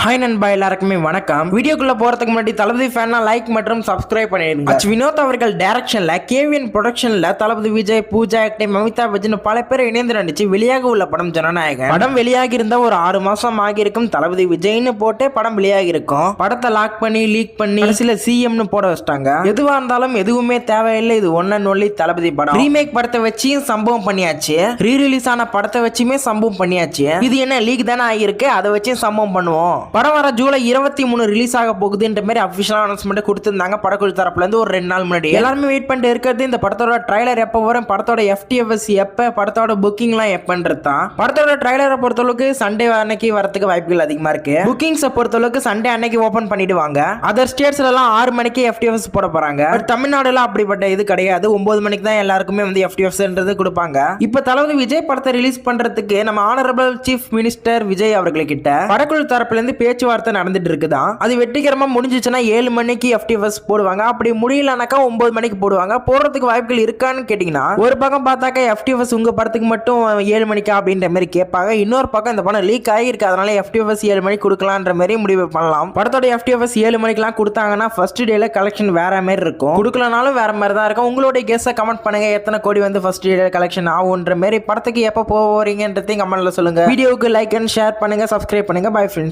Hi நண்பா, எல்லாருக்குமே வணக்கம். வீடியோக்குள்ள போறதுக்கு முன்னாடி தளபதி ஃபேன்னா லைக் மற்றும் சப்ஸ்கிரைப் பண்ணிடுங்க. வினோத் அவர்கள் டைரக்ஷன்ல கேவிஎன் ப்ரொடக்ஷன்ல தளபதி விஜய், பூஜா ஆக்டே, அமிதாப் பச்சன் பல பேர் இணைந்து நடிச்சு வெளியாக உள்ள படம் ஜனநாயகன். படம் வெளியாகி இருந்தா ஒரு 6 மாசம் ஆகியிருக்கும். தளபதி விஜய்னு போட்டே படம் வெளியாகி இருக்கும். படத்தை லாக் பண்ணி லீக் பண்ணி சில சிஎம்னு போட வச்சிட்டாங்க. எதுவா இருந்தாலும் எதுவுமே தேவையில்லை. இது ஒன் அண்ட் ஒன்லி தளபதி படம். ரீமேக் படத்தை வச்சியும் சம்பவம் பண்ணியாச்சு. ரீ ரிலீஸ் ஆன படத்தை வச்சுமே சம்பவம் பண்ணியாச்சு. இது என்ன லீக் தானே ஆகியிருக்கு, அதை வச்சு சம்பவம் பண்ணுவோம். படம் வர ஜூலை 23 ரிலீஸ் ஆக போகுதுன்ற மாதிரி அபிஷியல் அனௌன்ஸ்மெண்ட் கொடுத்திருந்தாங்க படக்குழு தரப்புல இருந்து ஒரு 2 நாள் முன்னாடி. எல்லாருமே வெயிட் பண்ணிட்டு இருக்கிறது இந்த படத்தோட ட்ரைலர் எப்ப வரும், படத்தோட FTFS எப்ப, படத்தோட புக்கிங்லாம் எப்பன்றது தான். படத்தோட ட்ரைலரை பொறுத்தளவுக்கு சண்டே அன்னைக்கு வரதுக்கு வாய்ப்புகள் அதிகமா இருக்கு. புக்கிங்ஸை பொறுத்தளவுக்கு சண்டே அன்னைக்கு ஓபன் பண்ணிடுவாங்க. அதர் ஸ்டேட்ஸ்ல எல்லாம் 6 மணிக்கு FTFS போட போறாங்க. தமிழ்நாடுல அப்படிப்பட்ட இது கிடையாது. 9 மணிக்கு தான் எல்லாருக்குமே வந்து FTFSன்றது கொடுப்பாங்க. இப்ப தளபதி விஜய் படத்தை ரிலீஸ் பண்றதுக்கு நம்ம ஆனரபிள் சீஃப் மினிஸ்டர் விஜய் அவர்கள்கிட்ட படக்குழு தரப்புல இருந்து பேச்சுவார்த்தை நடந்துட்டு இருக்குதான். அது வெற்றிகரமா முடிஞ்சிச்சுன்னா 7 மணிக்கு FTFS போடுவாங்க. அப்படி முடியலனாக்கா 9 மணிக்கு போடுவாங்க. போடுறதுக்கு வாய்ப்புகள் இருக்கான்னு கேட்டீங்கன்னா, ஒரு பக்கம் பார்த்தாக்கா FTFS உங்க படத்துக்கு மட்டும் 7 மணிக்கா அப்படின்ற மாதிரி கேட்பாங்க. இன்னொரு பக்கம் இந்த படம் லீக் ஆகிருக்கு, அதனால FTFS 7 மணிக்கு கொடுக்கலான்ற மாதிரி முடிவு பண்ணலாம். படத்தோட FTFS 7 மணிக்கெல்லாம் கொடுத்தாங்கன்னா ஃபர்ஸ்ட் டேல கலெக்ஷன் வேற மாதிரி இருக்கும், கொடுக்கலனாலும் வேற மாதிரி தான் இருக்கும். உங்களுடைய கெஸ்ஸை கமெண்ட் பண்ணுங்க. எத்தனை கோடி வந்து ஃபர்ஸ்ட் டேல கலெக்ஷன் ஆகுன்ற மாதிரி, படத்துக்கு எப்போ போறீங்கன்றதையும் கமெண்ட்ல சொல்லுங்க. வீடியோவுக்கு லைக் அண்ட் ஷேர் பண்ணுங்க, சப்ஸ்கிரைப் பண்ணுங்க. Bye friends.